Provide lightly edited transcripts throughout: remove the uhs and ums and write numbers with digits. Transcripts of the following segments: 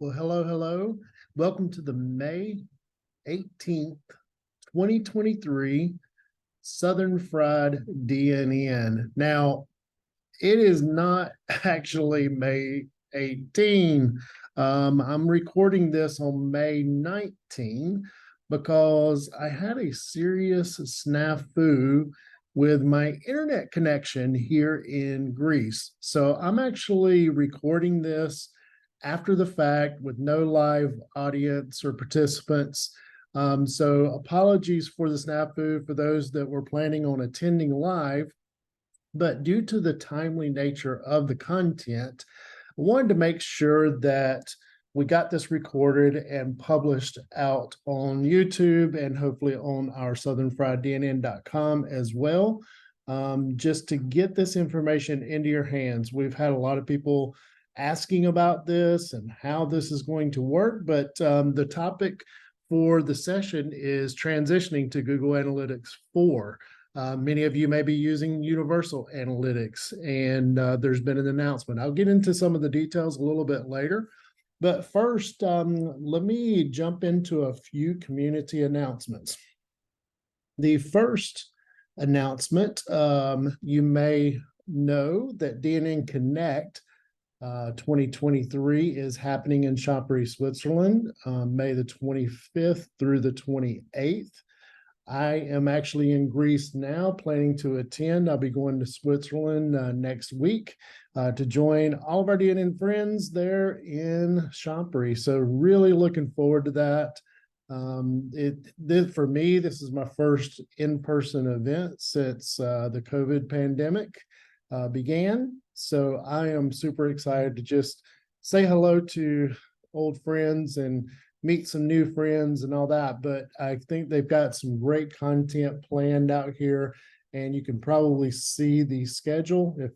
Well, hello. Welcome to the May 18th, 2023 Southern Fried DNN. Now, it is not actually May 18. I'm recording this on May 19 because I had a serious snafu with my internet connection here in Greece. So I'm actually recording this after the fact with no live audience or participants. So apologies for the snafu for those that were planning on attending live, but due to the timely nature of the content, I wanted to make sure that we got this recorded and published out on YouTube and hopefully on our southernfrieddnn.com as well, just to get this information into your hands. We've had a lot of people asking about this and how this is going to work, but the topic for the session is transitioning to Google Analytics 4. Many of you may be using Universal Analytics, and there's been an announcement. I'll get into some of the details a little bit later. But first, let me jump into a few community announcements. The first announcement, you may know that DNN Connect 2023 is happening in Chambéry, Switzerland, May the 25th through the 28th. I am actually in Greece now, planning to attend. I'll be going to Switzerland next week to join all of our DNN friends there in Chambéry. So really looking forward to that. For me, this is my first in-person event since the COVID pandemic began. So I am super excited to just say hello to old friends and meet some new friends and all that. But I think they've got some great content planned out here, and you can probably see the schedule if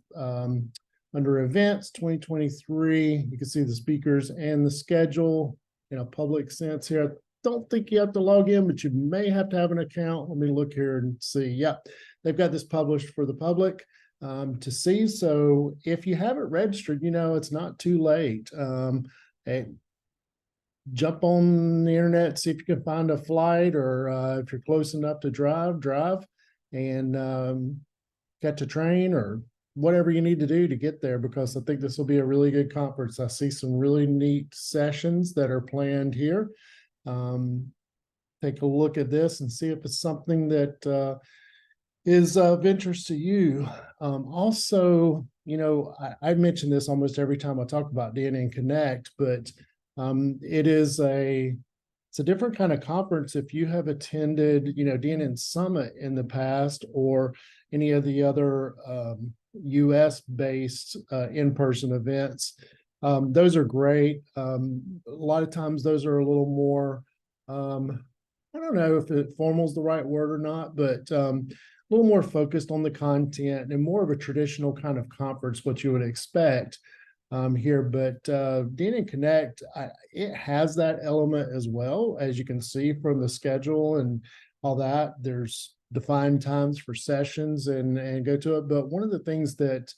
under events 2023, you can see the speakers and the schedule in a public sense here. I don't think you have to log in, but you may have to have an account. Let me look here and see. Yep, they've got this published for the public to see. So if you haven't registered, it's not too late. Jump on the internet, see if you can find a flight, or if you're close enough to drive, and catch a train or whatever you need to do to get there, because I think this will be a really good conference. I see some really neat sessions that are planned here. Take a look at this and see if it's something that is of interest to you. Also, I mention this almost every time I talk about DNN Connect, but it's a different kind of conference. If you have attended, DNN Summit in the past, or any of the other US-based in-person events, those are great. A lot of times those are a little more, I don't know if formal is the right word or not, but a little more focused on the content and more of a traditional kind of conference, what you would expect here. But DNN Connect, it has that element as well. As you can see from the schedule and all that, there's defined times for sessions and go to it. But one of the things that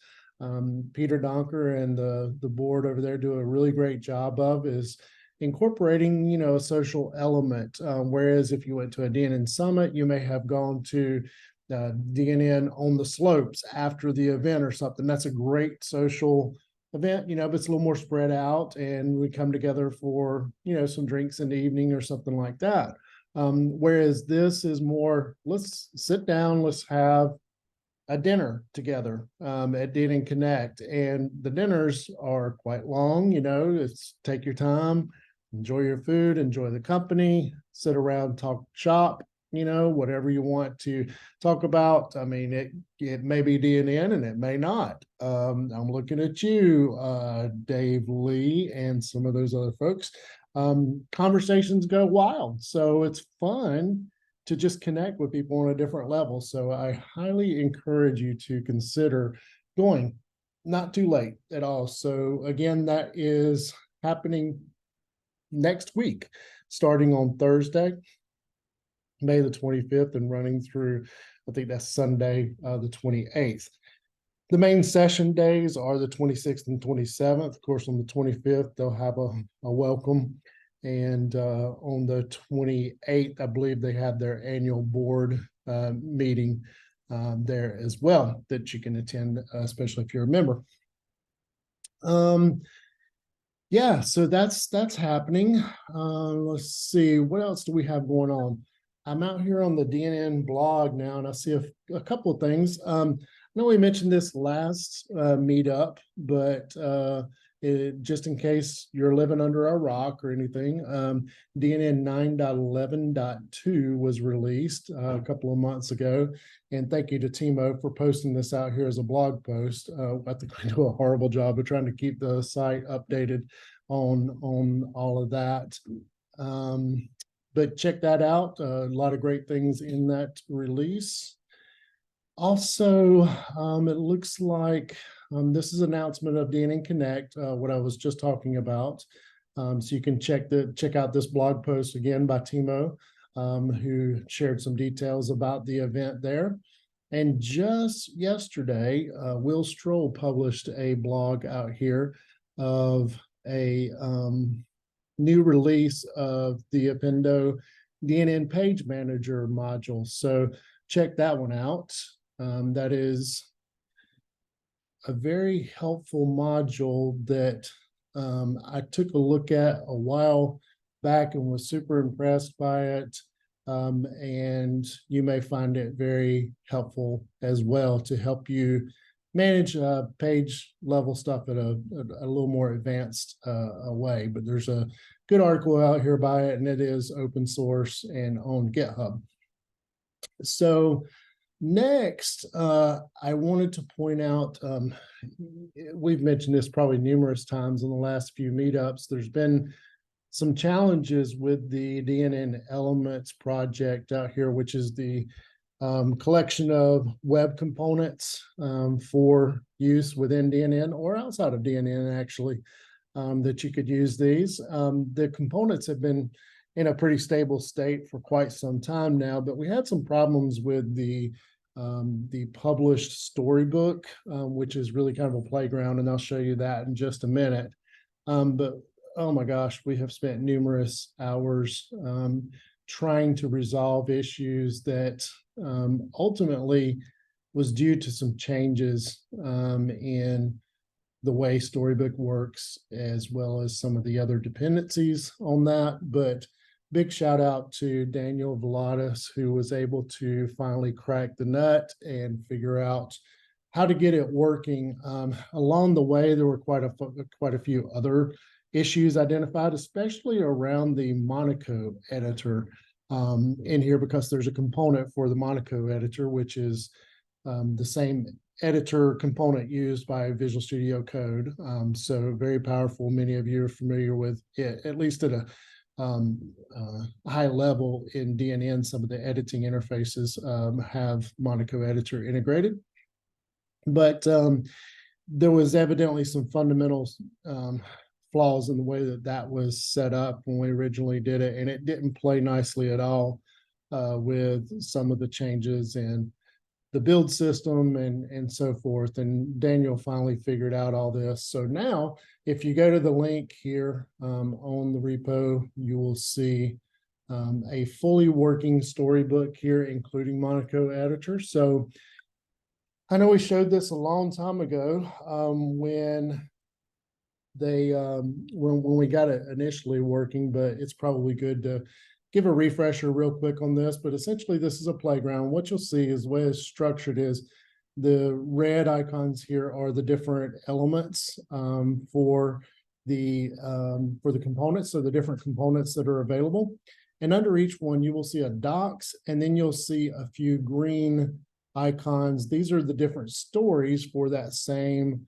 Peter Donker and the board over there do a really great job of is incorporating, a social element. Whereas if you went to a DNN Summit, you may have gone to DNN on the slopes after the event or something. That's a great social event, but it's a little more spread out, and we come together for, some drinks in the evening or something like that. Whereas this is more, let's sit down, let's have a dinner together at DNN Connect. And the dinners are quite long, it's take your time, enjoy your food, enjoy the company, sit around, talk shop, whatever you want to talk about. I mean, it may be DNN and it may not. I'm looking at you, Dave Lee, and some of those other folks. Conversations go wild. So it's fun to just connect with people on a different level. So I highly encourage you to consider going. Not too late at all. So again, that is happening next week, starting on Thursday, May the 25th, and running through, I think that's Sunday, the 28th. The main session days are the 26th and 27th. Of course, on the 25th, they'll have a welcome. And on the 28th, I believe they have their annual board meeting there as well that you can attend, especially if you're a member. Yeah, so that's happening. Let's see, what else do we have going on? I'm out here on the DNN blog now, and I see a couple of things. I know we mentioned this last meetup, but just in case you're living under a rock or anything, DNN 9.11.2 was released a couple of months ago. And thank you to Timo for posting this out here as a blog post. I think we do a horrible job of trying to keep the site updated on all of that. But check that out. A lot of great things in that release. Also, it looks like this is an announcement of DNN Connect, what I was just talking about. So you can check out this blog post again by Timo, who shared some details about the event there. And just yesterday, Will Stroll published a blog out here of a new release of the Appendo DNN Page Manager module. So check that one out. That is a very helpful module that I took a look at a while back and was super impressed by it. And you may find it very helpful as well to help you manage page level stuff at a little more advanced way. But there's a good article out here by it, and it is open source and on GitHub. So next, I wanted to point out, we've mentioned this probably numerous times in the last few meetups. There's been some challenges with the DNN Elements project out here, which is the collection of web components for use within DNN or outside of DNN, actually, that you could use these. The components have been in a pretty stable state for quite some time now, but we had some problems with the published storybook, which is really kind of a playground, and I'll show you that in just a minute. But oh my gosh, we have spent numerous hours trying to resolve issues that ultimately was due to some changes in the way Storybook works, as well as some of the other dependencies on that. But big shout out to Daniel Veladas, who was able to finally crack the nut and figure out how to get it working. Along the way, there were quite a few other issues identified, especially around the Monaco editor in here, because there's a component for the Monaco editor, which is the same editor component used by Visual Studio Code. So very powerful. Many of you are familiar with it, at least at a high level in DNN. Some of the editing interfaces have Monaco editor integrated. But there was evidently some fundamental flaws in the way that was set up when we originally did it, and it didn't play nicely at all with some of the changes in the build system and so forth. And Daniel finally figured out all this. So now, if you go to the link here on the repo, you will see a fully working storybook here, including Monaco editor. So I know we showed this a long time ago when we got it initially working, but it's probably good to give a refresher real quick on this. But essentially, this is a playground. What you'll see is the way it's structured is the red icons here are the different elements for the components, so the different components that are available. And under each one, you will see a docs, and then you'll see a few green icons. These are the different stories for that same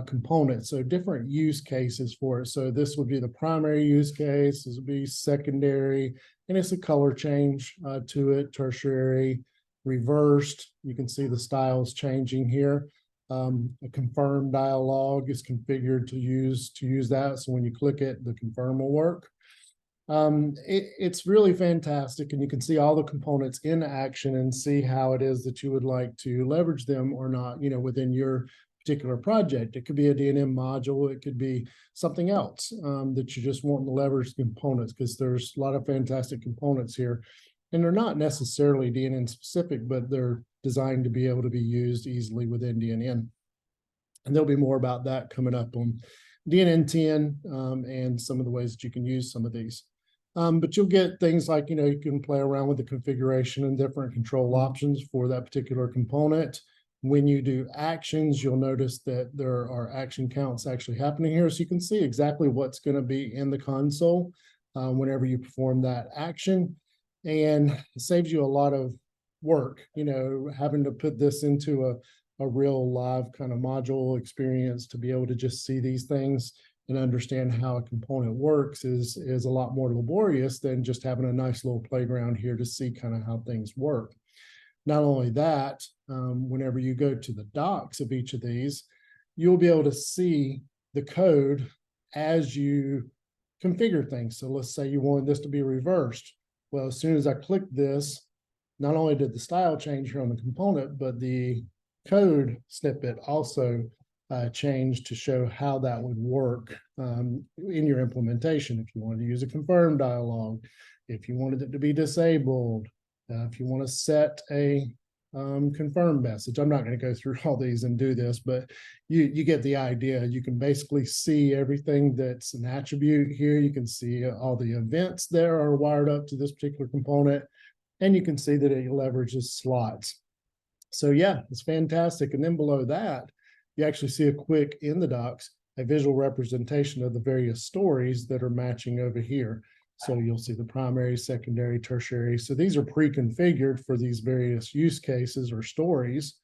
component, so different use cases for it. So this would be the primary use case, this would be secondary, and it's a color change to it, tertiary, reversed. You can see the styles changing here. A confirm dialog is configured to use that. So when you click it, the confirm will work. It's really fantastic, and you can see all the components in action and see how it is that you would like to leverage them or not, within your particular project. It could be a DNN module, it could be something else that you just want to leverage components, because there's a lot of fantastic components here. And they're not necessarily DNN specific, but they're designed to be able to be used easily within DNN. And there'll be more about that coming up on DNN 10 and some of the ways that you can use some of these. But you'll get things like, you can play around with the configuration and different control options for that particular component. When you do actions, you'll notice that there are action counts actually happening here. So you can see exactly what's going to be in the console whenever you perform that action. And it saves you a lot of work, having to put this into a real live kind of module experience to be able to just see these things and understand how a component works is a lot more laborious than just having a nice little playground here to see kind of how things work. Not only that, whenever you go to the docs of each of these, you'll be able to see the code as you configure things. So let's say you wanted this to be reversed. Well, as soon as I click this, not only did the style change here on the component, but the code snippet also changed to show how that would work in your implementation. If you wanted to use a confirm dialog, if you wanted it to be disabled, if you want to set a confirm message. I'm not going to go through all these and do this, but you get the idea. You can basically see everything that's an attribute here. You can see all the events there are wired up to this particular component, and you can see that it leverages slots. So yeah, it's fantastic. And then below that, you actually see a quick in the docs, a visual representation of the various stories that are matching over here. So you'll see the primary, secondary, tertiary. So these are pre-configured for these various use cases or stories.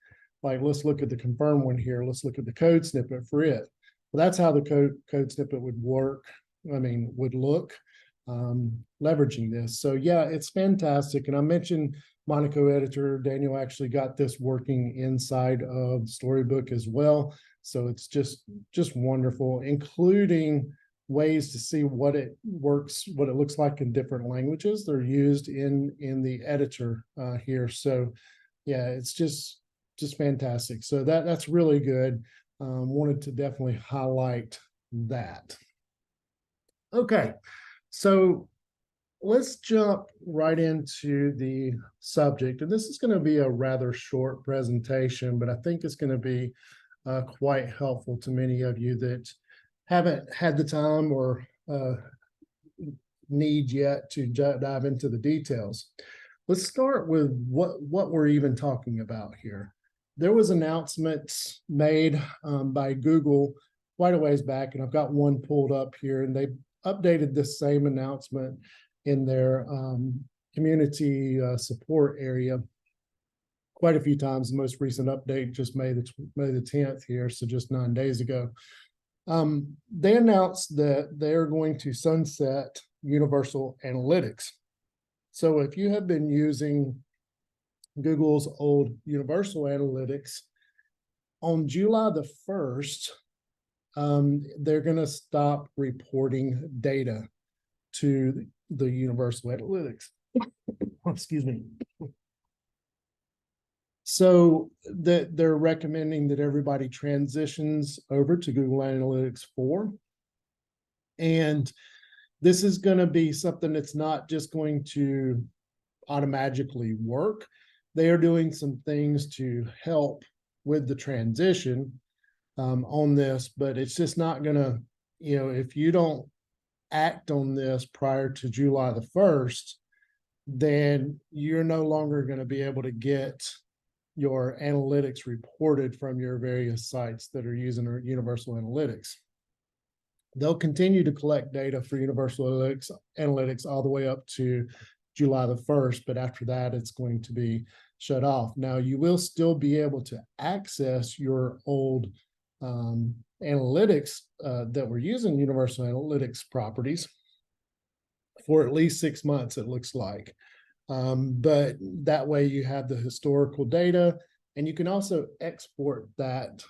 Like, let's look at the confirm one here. Let's look at the code snippet for it. Well, that's how the code snippet would work. Would look leveraging this. So yeah, it's fantastic. And I mentioned Monaco editor. Daniel actually got this working inside of the storybook as well. So it's just wonderful, including ways to see what it looks like in different languages. They're used in the editor here. So yeah, it's just fantastic. So that's really good. Wanted to definitely highlight that. Okay, so let's jump right into the subject. And this is going to be a rather short presentation, but I think it's going to be quite helpful to many of you that haven't had the time or need yet to dive into the details. Let's start with what we're even talking about here. There was announcements made by Google quite a ways back, and I've got one pulled up here, and they updated this same announcement in their community support area quite a few times. The most recent update just May the 10th here, so just 9 days ago. They announced that they're going to sunset Universal Analytics. So if you have been using Google's old Universal Analytics, on July the 1st, they're going to stop reporting data to the Universal Analytics. Excuse me. So they're recommending that everybody transitions over to Google Analytics 4. And this is going to be something that's not just going to automatically work. They are doing some things to help with the transition on this, but it's just not going to, if you don't act on this prior to July the 1st, then you're no longer going to be able to get your analytics reported from your various sites that are using Universal Analytics. They'll continue to collect data for Universal Analytics all the way up to July the 1st, but after that, it's going to be shut off. Now, you will still be able to access your old analytics that were using Universal Analytics properties for at least 6 months, it looks like. But that way you have the historical data, and you can also export that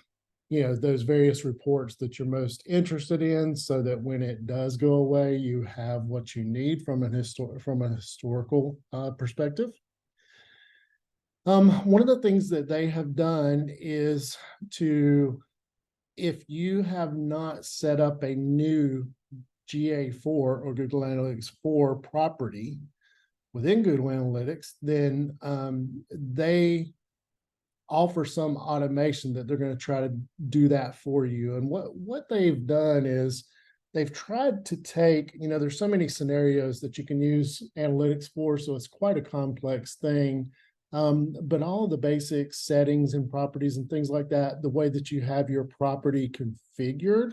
those various reports that you're most interested in, so that when it does go away, you have what you need from a historical perspective. One of the things that they have done is if you have not set up a new GA4 or Google Analytics 4 property within Google Analytics, then they offer some automation that they're going to try to do that for you. And what they've done is they've tried to take, there's so many scenarios that you can use analytics for, so it's quite a complex thing. But all of the basic settings and properties and things like that, the way that you have your property configured,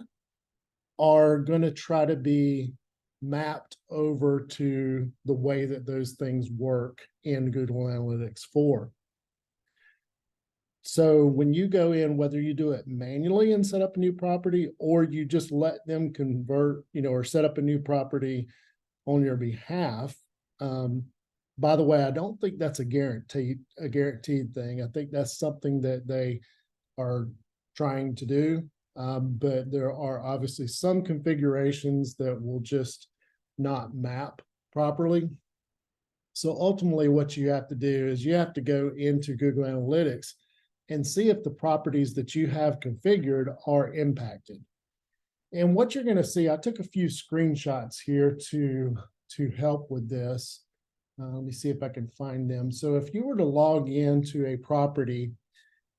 are going to try to be mapped over to the way that those things work in Google Analytics 4. So when you go in, whether you do it manually and set up a new property, or you just let them convert, or set up a new property on your behalf. By the way, I don't think that's a guaranteed thing. I think that's something that they are trying to do. But there are obviously some configurations that will just not map properly. So ultimately what you have to do is you have to go into Google Analytics and see if the properties that you have configured are impacted. And what you're going to see, I took a few screenshots here to help with this. Let me see if I can find them. So if you were to log into a property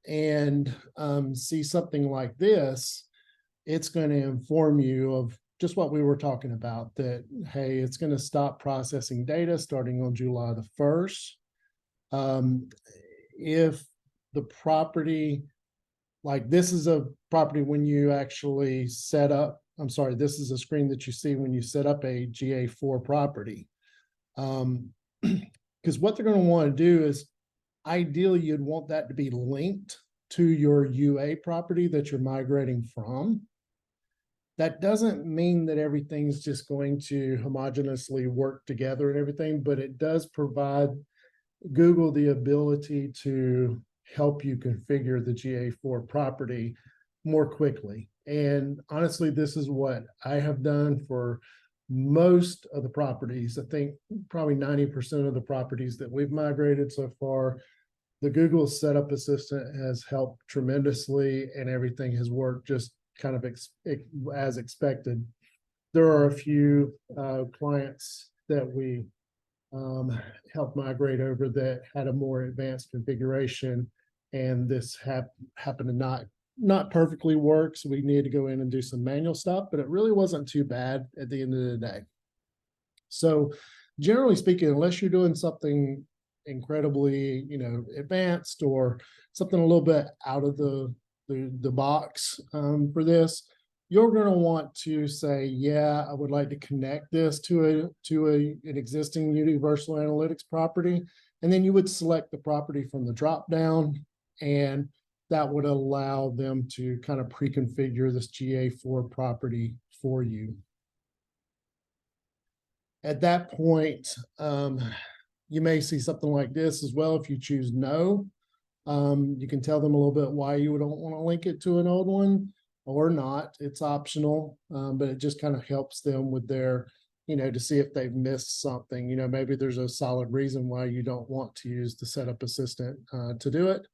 and see something like this, it's going to inform you of just what we were talking about, that, hey, it's going to stop processing data starting on July the 1st. If the property, like this is a property when you actually set up, I'm sorry, this is a screen that you see when you set up a GA4 property. Because what they're going to want to do is, ideally, you'd want that to be linked to your UA property that you're migrating from. That doesn't mean that everything's just going to homogeneously work together and everything, but it does provide Google the ability to help you configure the GA4 property more quickly. And honestly, this is what I have done for most of the properties. I think probably 90% of the properties that we've migrated so far, the Google Setup Assistant has helped tremendously, and everything has worked just kind of as expected. There are a few clients that we helped migrate over that had a more advanced configuration, and this happened to not perfectly work, so we needed to go in and do some manual stuff, but it really wasn't too bad at the end of the day. So generally speaking, unless you're doing something incredibly advanced or something a little bit out of the box for this, you're going to want to say, yeah, I would like to connect this to an existing Universal Analytics property, and then you would select the property from the drop down, and that would allow them to kind of pre-configure this GA4 property for you. At that point, you may see something like this as well. If you choose no, you can tell them a little bit why you don't want to link it to an old one or not. It's optional, but it just kind of helps them with their, to see if they've missed something. Maybe there's a solid reason why you don't want to use the Setup Assistant to do it.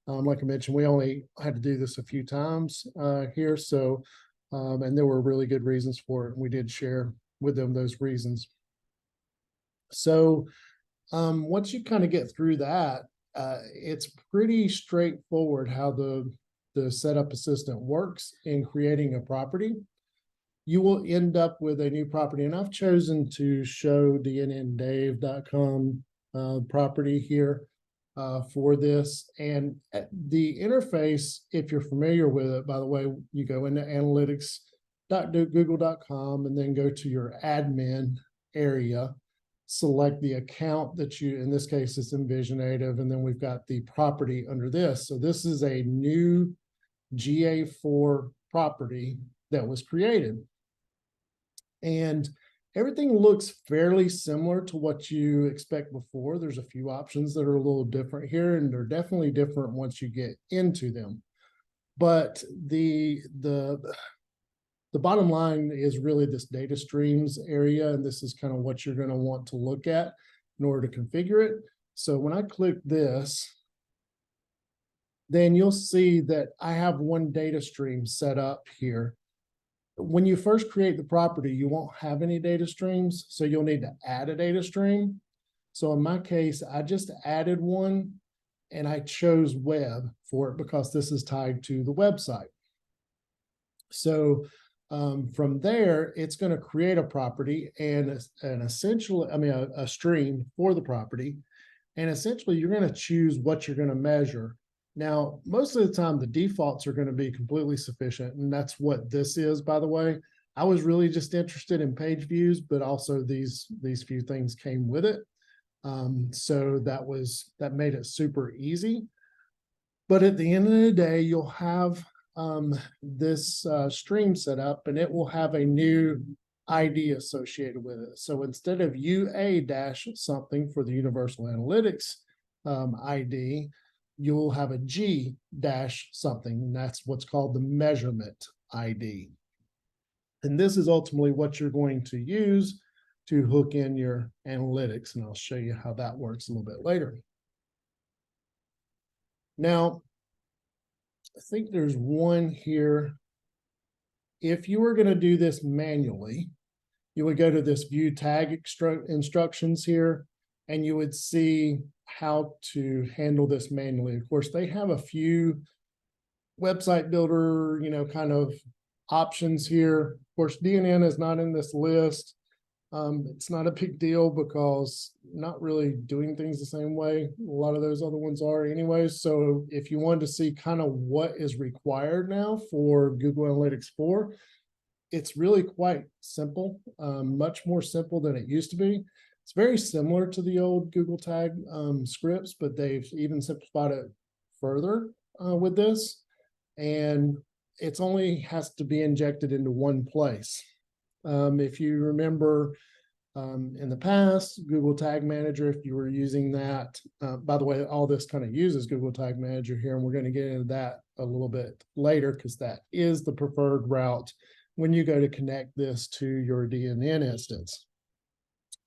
Like I mentioned, we only had to do this a few times here, so and there were really good reasons for it, and we did share with them those reasons. So once you kind of get through that, it's pretty straightforward how the Setup Assistant works in creating a property. You will end up with a new property, and I've chosen to show DNNDave.com property here for this. And the interface, if you're familiar with it, by the way, you go into analytics.google.com and then go to your admin area, select the account that you, in this case, it's EnvisionNative, and then we've got the property under this. So this is a new GA4 property that was created. And everything looks fairly similar to what you expect before. There's a few options that are a little different here, and they're definitely different once you get into them. But the bottom line is really this data streams area, and this is kind of what you're going to want to look at in order to configure it. So when I click this, then you'll see that I have one data stream set up here. When you first create the property, you won't have any data streams, so you'll need to add a data stream. So in my case, I just added one, and I chose web for it because this is tied to the website. So from there, it's going to create a property and essentially, a stream for the property. And essentially, you're going to choose what you're going to measure. Now, most of the time, the defaults are going to be completely sufficient. And that's what this is, by the way. I was really just interested in page views, but also these few things came with it. So that made it super easy. But at the end of the day, you'll have this stream set up, and it will have a new ID associated with it. So instead of UA dash something for the Universal Analytics ID, you'll have a G dash something, and that's what's called the measurement ID. And this is ultimately what you're going to use to hook in your analytics, and I'll show you how that works a little bit later. Now, I think there's one here. If you were going to do this manually, you would go to this view tag instructions here, and you would see how to handle this manually. Of course, they have a few website builder, kind of options here. Of course, DNN is not in this list. It's not a big deal because not really doing things the same way a lot of those other ones are anyways. So if you wanted to see kind of what is required now for Google Analytics 4, it's really quite simple, much more simple than it used to be. It's very similar to the old Google Tag scripts, but they've even simplified it further with this. And it's only has to be injected into one place. If you remember in the past, Google Tag Manager, if you were using that, by the way, all this kind of uses Google Tag Manager here, and we're going to get into that a little bit later because that is the preferred route when you go to connect this to your DNN instance.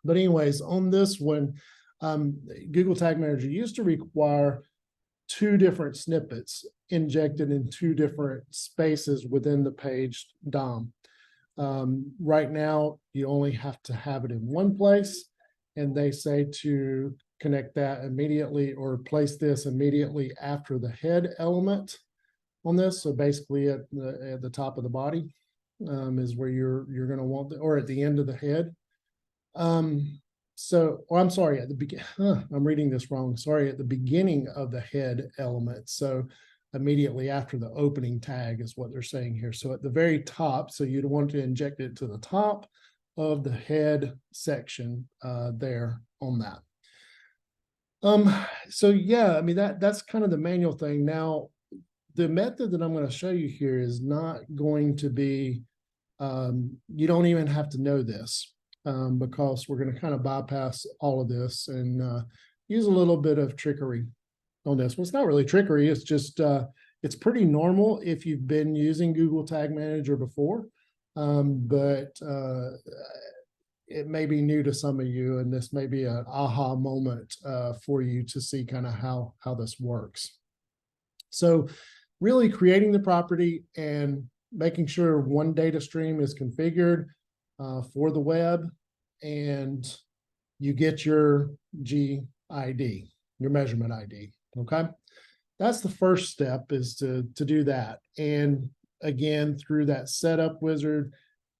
But anyways, on this one, Google Tag Manager used to require 2 different snippets injected in 2 different spaces within the page DOM. Right now, you only have to have it in one place, and they say to connect that immediately or place this immediately after the head element on this. So basically at the top of the body is where you're going to want, or at the end of the head. I'm sorry, at the beginning, I'm reading this wrong. Sorry, at the beginning of the head element. So immediately after the opening tag is what they're saying here. So at the very top, so you'd want to inject it to the top of the head section there on that. So yeah, that's kind of the manual thing. Now, the method that I'm going to show you here is not going to be, you don't even have to know this because we're going to kind of bypass all of this and use a little bit of trickery on this. Well, it's not really trickery. It's just, it's pretty normal if you've been using Google Tag Manager before, but it may be new to some of you, and this may be an aha moment for you to see kind of how this works. So really creating the property and making sure one data stream is configured for the web, and you get your GID, your measurement ID. Okay, that's the first step, is to do that. And again, through that setup wizard,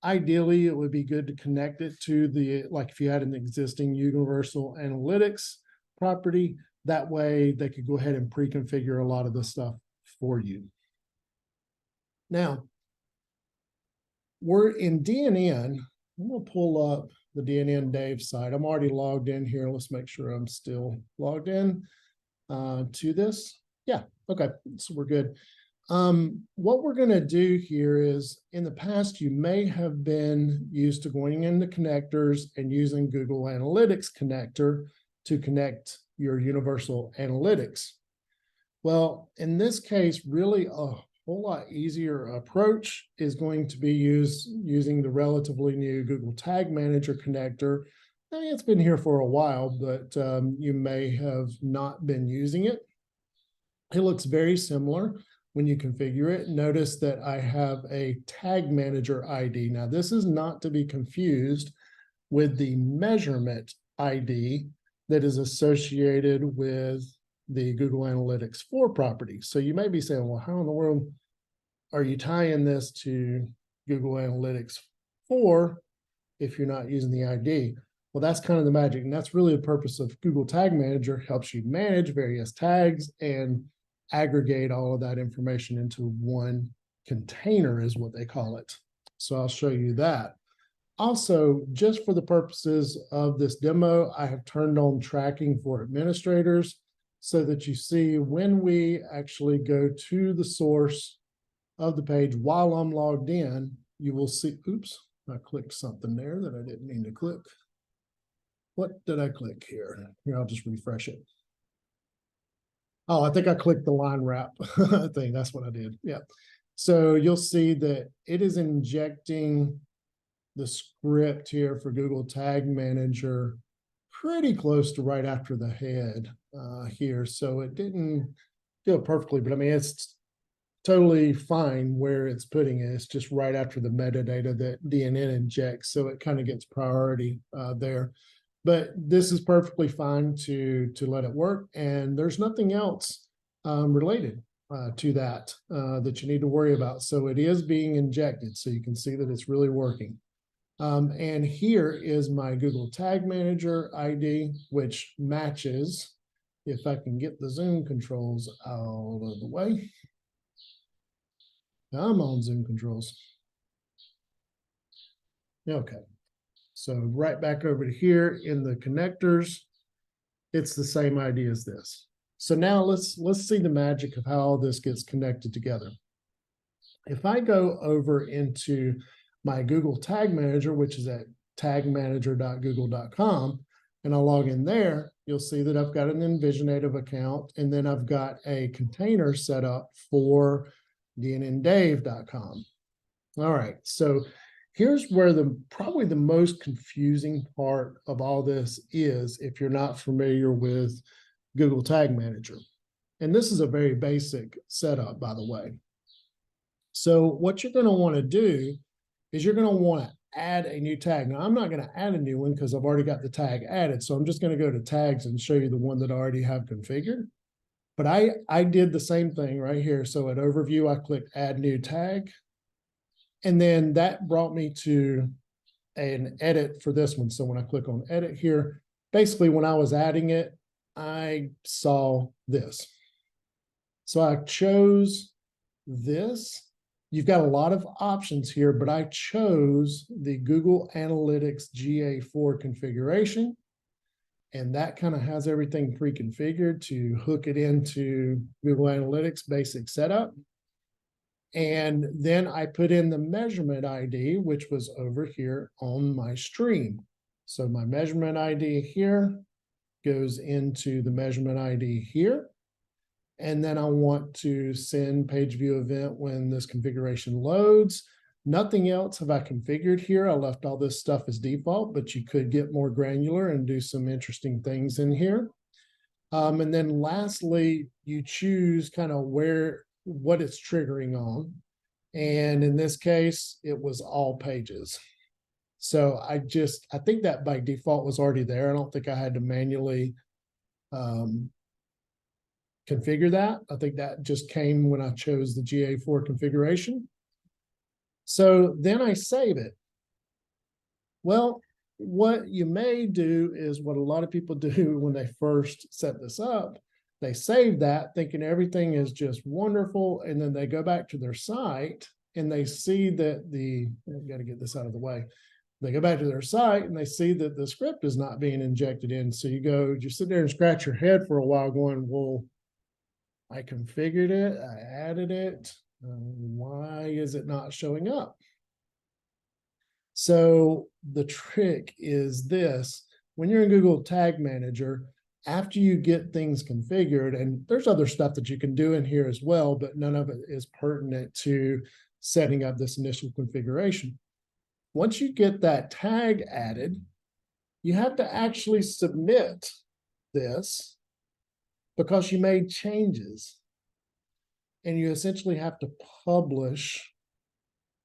ideally it would be good to connect it to the, like if you had an existing Universal Analytics property, that way they could go ahead and pre-configure a lot of the stuff for you. Now, we're in DNN. I'm going to pull up the DNN Dave site. I'm already logged in here. Let's make sure I'm still logged in to this. Yeah, okay, so we're good. What we're going to do here is, in the past, you may have been used to going into connectors and using Google Analytics connector to connect your Universal Analytics. Well, in this case, really a whole lot easier approach is going to be using the relatively new Google Tag Manager connector. I mean, it's been here for a while, but you may have not been using it. It looks very similar when you configure it. Notice that I have a Tag Manager ID. Now, this is not to be confused with the measurement ID that is associated with the Google Analytics 4 property. So you may be saying, well, how in the world are you tying this to Google Analytics 4 if you're not using the ID? Well, that's kind of the magic. And that's really the purpose of Google Tag Manager. Helps you manage various tags and aggregate all of that information into one container is what they call it. So I'll show you that. Also, just for the purposes of this demo, I have turned on tracking for administrators so that you see when we actually go to the source of the page while I'm logged in, you will see, oops, I clicked something there that I didn't mean to click. What did I click here? Here, I'll just refresh it. Oh, I think I clicked the line wrap thing. That's what I did. Yeah. So you'll see that it is injecting the script here for Google Tag Manager pretty close to right after the head here. So it didn't do it perfectly, but I mean, it's totally fine where it's putting it. It's just right after the metadata that DNN injects. So it kind of gets priority there. But this is perfectly fine to let it work. And there's nothing else related to that that you need to worry about. So it is being injected. So you can see that it's really working. And here is my Google Tag Manager ID, which matches, if I can get the Zoom controls out of the way. I'm on Zoom controls. Okay. So right back over to here in the connectors, it's the same ID as this. So now let's see the magic of how all this gets connected together. If I go over into my Google Tag Manager, which is at tagmanager.google.com, and I log in there, you'll see that I've got an Envisionative account, and then I've got a container set up for dnndave.com. All right, so here's where probably the most confusing part of all this is if you're not familiar with Google Tag Manager. And this is a very basic setup, by the way. So what you're going to want to do is you're going to want to add a new tag. Now, I'm not going to add a new one because I've already got the tag added. So I'm just going to go to tags and show you the one that I already have configured. But I did the same thing right here. So at overview, I clicked add new tag. And then that brought me to an edit for this one. So when I click on edit here, basically when I was adding it, I saw this. So I chose this. You've got a lot of options here, but I chose the Google Analytics GA4 configuration. And that kind of has everything pre-configured to hook it into Google Analytics basic setup. And then I put in the measurement ID, which was over here on my stream. So my measurement ID here goes into the measurement ID here. And then I want to send page view event when this configuration loads. Nothing else have I configured here. I left all this stuff as default, but you could get more granular and do some interesting things in here. And then lastly, you choose kind of what it's triggering on. And in this case, it was all pages. So I think that by default was already there. I don't think I had to manually configure that. I think that just came when I chose the GA4 configuration. So then I save it. Well, what you may do is what a lot of people do when they first set this up. They save that thinking everything is just wonderful. And then they go back to their site and they see that I've got to get this out of the way. They go back to their site and they see that the script is not being injected in. So you sit there and scratch your head for a while going, well, I configured it, I added it. Why is it not showing up? So the trick is this: when you're in Google Tag Manager, after you get things configured, and there's other stuff that you can do in here as well, but none of it is pertinent to setting up this initial configuration. Once you get that tag added, you have to actually submit this because you made changes. And you essentially have to publish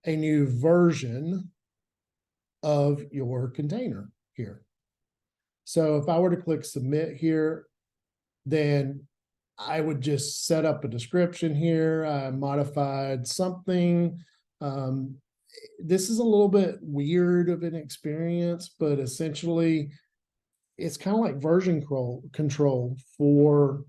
a new version of your container here. So if I were to click submit here, then I would just set up a description here. I modified something. This is a little bit weird of an experience, but essentially it's kind of like version control for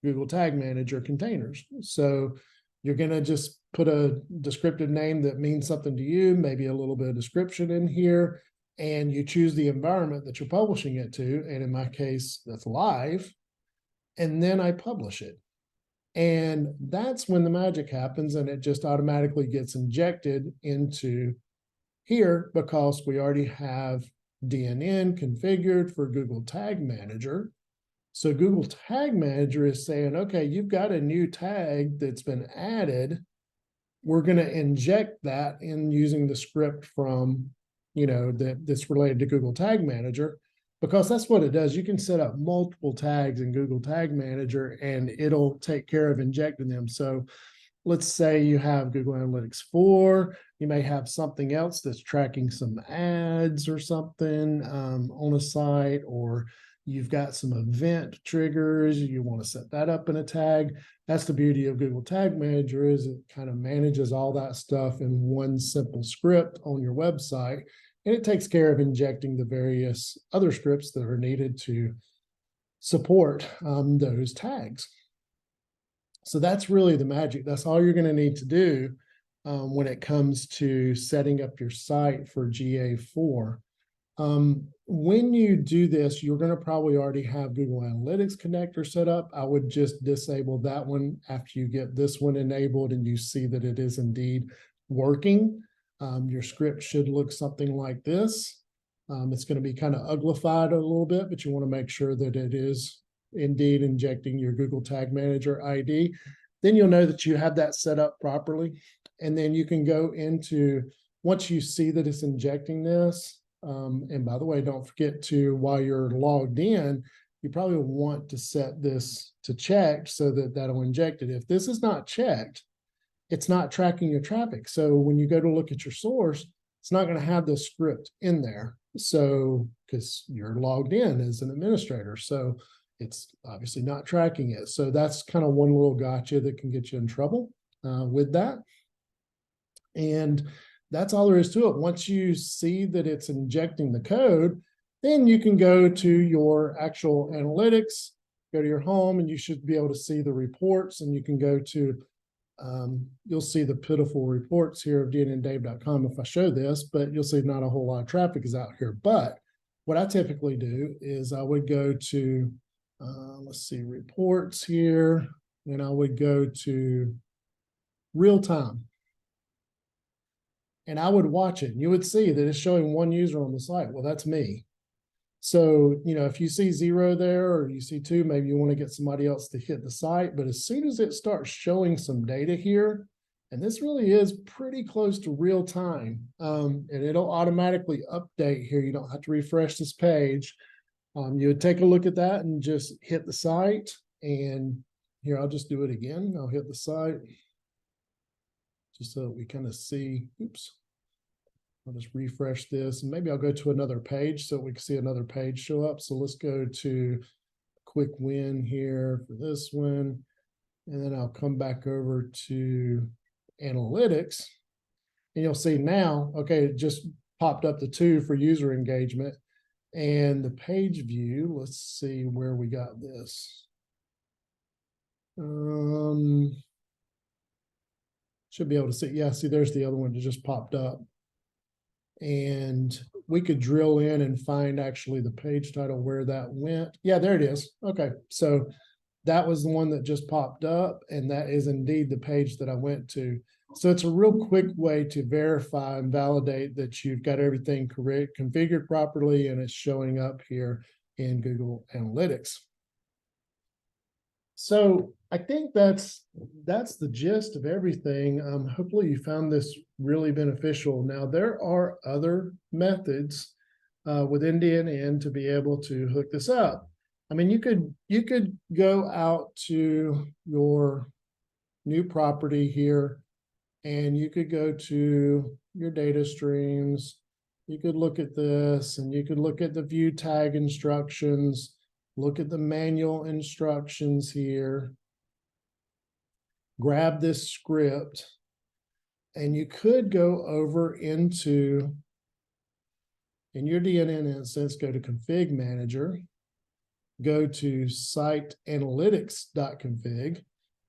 Google Tag Manager containers. So you're going to just put a descriptive name that means something to you, maybe a little bit of description in here, and you choose the environment that you're publishing it to. And in my case, that's live. And then I publish it. And that's when the magic happens, and it just automatically gets injected into here because we already have DNN configured for Google Tag Manager. So Google Tag Manager is saying, okay, you've got a new tag that's been added. We're going to inject that in using the script from, that's related to Google Tag Manager, because that's what it does. You can set up multiple tags in Google Tag Manager and it'll take care of injecting them. So let's say you have Google Analytics 4, you may have something else that's tracking some ads or something on a site, or you've got some event triggers, you want to set that up in a tag. That's the beauty of Google Tag Manager, is it kind of manages all that stuff in one simple script on your website. And it takes care of injecting the various other scripts that are needed to support those tags. So that's really the magic. That's all you're going to need to do when it comes to setting up your site for GA4. When you do this, you're going to probably already have Google Analytics connector set up. I would just disable that one after you get this one enabled and you see that it is indeed working. Your script should look something like this. It's going to be kind of uglified a little bit, but you want to make sure that it is indeed injecting your Google Tag Manager ID. Then you'll know that you have that set up properly. And then you can go into, once you see that it's injecting this, and by the way, don't forget to, while you're logged in, you probably want to set this to checked so that that'll inject it. If this is not checked, it's not tracking your traffic. So when you go to look at your source, it's not going to have this script in there. So, because you're logged in as an administrator, so it's obviously not tracking it. So that's kind of one little gotcha that can get you in trouble with that. And that's all there is to it. Once you see that it's injecting the code, then you can go to your actual analytics, go to your home, and you should be able to see the reports, and you can go to, you'll see the pitiful reports here of dnndave.com if I show this, but you'll see not a whole lot of traffic is out here. But what I typically do is I would go to, let's see, reports here, and I would go to real time. And I would watch it, and you would see that it's showing one user on the site. Well, that's me. So, if you see 0 there, or you see 2, maybe you want to get somebody else to hit the site. But as soon as it starts showing some data here, and this really is pretty close to real time, and it'll automatically update here. You don't have to refresh this page. You would take a look at that and just hit the site. And here, I'll just do it again. I'll hit the site just so that we kind of see, oops. I'll just refresh this, and maybe I'll go to another page so we can see another page show up. So let's go to quick win here for this one. And then I'll come back over to analytics, and you'll see now, okay, it just popped up the 2 for user engagement. And the page view, let's see where we got this. Should be able to see, yeah, see, there's the other one that just popped up. And we could drill in and find actually the page title where that went. Yeah, there it is. Okay, so that was the one that just popped up, and that is indeed the page that I went to. So it's a real quick way to verify and validate that you've got everything correct, configured properly, and it's showing up here in Google Analytics. So I think that's the gist of everything. Hopefully you found this really beneficial. Now there are other methods within DNN to be able to hook this up. I mean, you could go out to your new property here, and you could go to your data streams. You could look at this, and you could look at the view tag instructions, look at the manual instructions here, grab this script, and you could go over into, in your DNN instance, go to Config Manager, go to site analytics.config,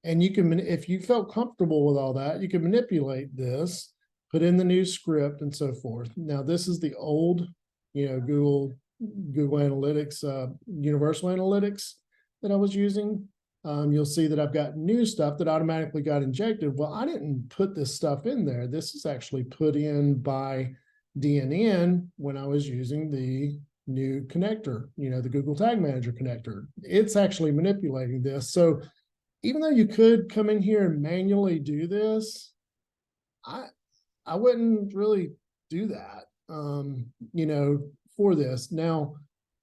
and you can, if you felt comfortable with all that, you can manipulate this, put in the new script and so forth. Now, this is the old, Google Analytics, Universal Analytics that I was using. You'll see that I've got new stuff that automatically got injected. Well, I didn't put this stuff in there. This is actually put in by DNN when I was using the new connector, the Google Tag Manager connector. It's actually manipulating this. So even though you could come in here and manually do this, I wouldn't really do that, for this. Now,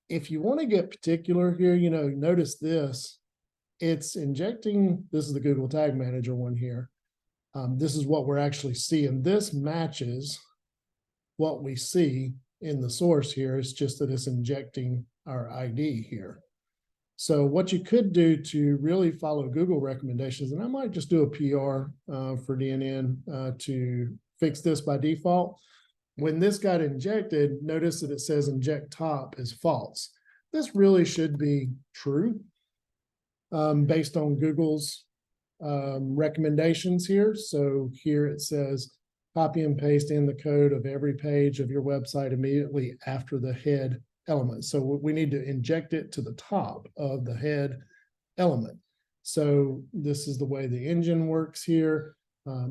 if you want to get particular here, notice this, it's injecting, this is the Google Tag Manager one here. This is what we're actually seeing. This matches what we see in the source here. It's just that it's injecting our ID here. So what you could do to really follow Google recommendations, and I might just do a PR for DNN to fix this by default. When this got injected, notice that it says inject top is false. This really should be true based on Google's recommendations here. So here it says copy and paste in the code of every page of your website immediately after the head element. So we need to inject it to the top of the head element. So this is the way the engine works here.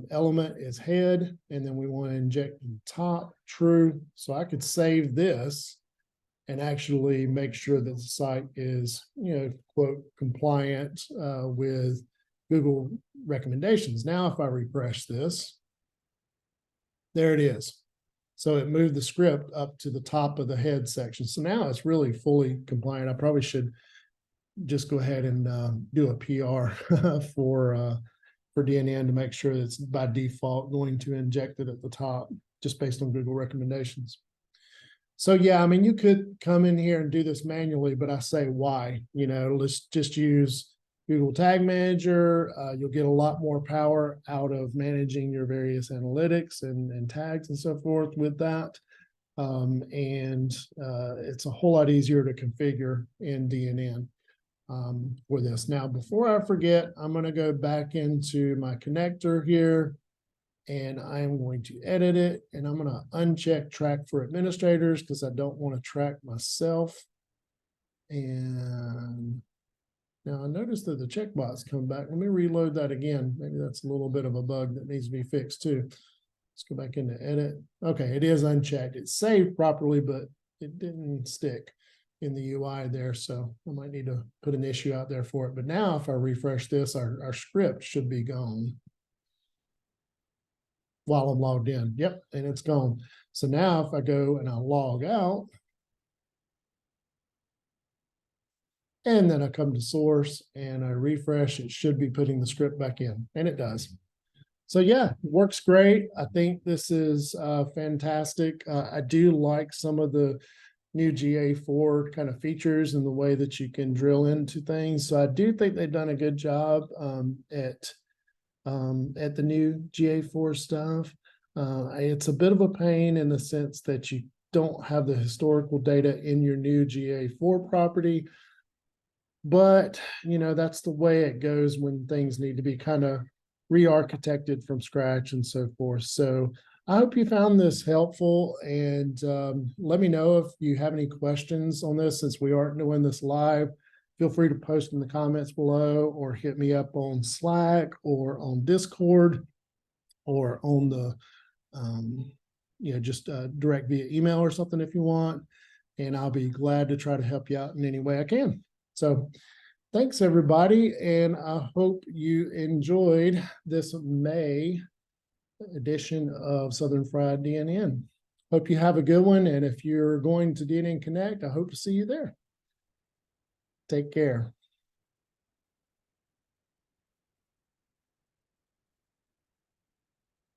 Element is head, and then we want to inject the top, true. So I could save this and actually make sure that the site is, quote, compliant with Google recommendations. Now, if I refresh this, there it is. So it moved the script up to the top of the head section. So now it's really fully compliant. I probably should just go ahead and do a PR for DNN to make sure that it's by default going to inject it at the top, just based on Google recommendations. So yeah, I mean, you could come in here and do this manually, but I say why? Let's just use Google Tag Manager. You'll get a lot more power out of managing your various analytics and tags and so forth with that. It's a whole lot easier to configure in DNN for this. Now, before I forget, I'm going to go back into my connector here, and I'm going to edit it, and I'm going to uncheck track for administrators because I don't want to track myself. And now I noticed that the checkbox come back. Let me reload that again. Maybe that's a little bit of a bug that needs to be fixed too. Let's go back into edit. Okay, it is unchecked. It's saved properly, but it didn't stick in the UI there. So I might need to put an issue out there for it. But now if I refresh this, our script should be gone while I'm logged in. Yep, and it's gone. So now if I go and I log out, and then I come to source and I refresh, it should be putting the script back in, and it does. So yeah, works great. I think this is fantastic. I do like some of the new GA4 kind of features and the way that you can drill into things. So I do think they've done a good job at the new GA4 stuff. It's a bit of a pain in the sense that you don't have the historical data in your new GA4 property. But, that's the way it goes when things need to be kind of re-architected from scratch and so forth. So I hope you found this helpful, and let me know if you have any questions on this. Since we aren't doing this live, feel free to post in the comments below, or hit me up on Slack or on Discord, or on the, just direct via email or something if you want. And I'll be glad to try to help you out in any way I can. So Thanks, everybody, and I hope you enjoyed this May edition of Southern Fried DNN. Hope you have a good one, and if you're going to DNN Connect, I hope to see you there. Take care.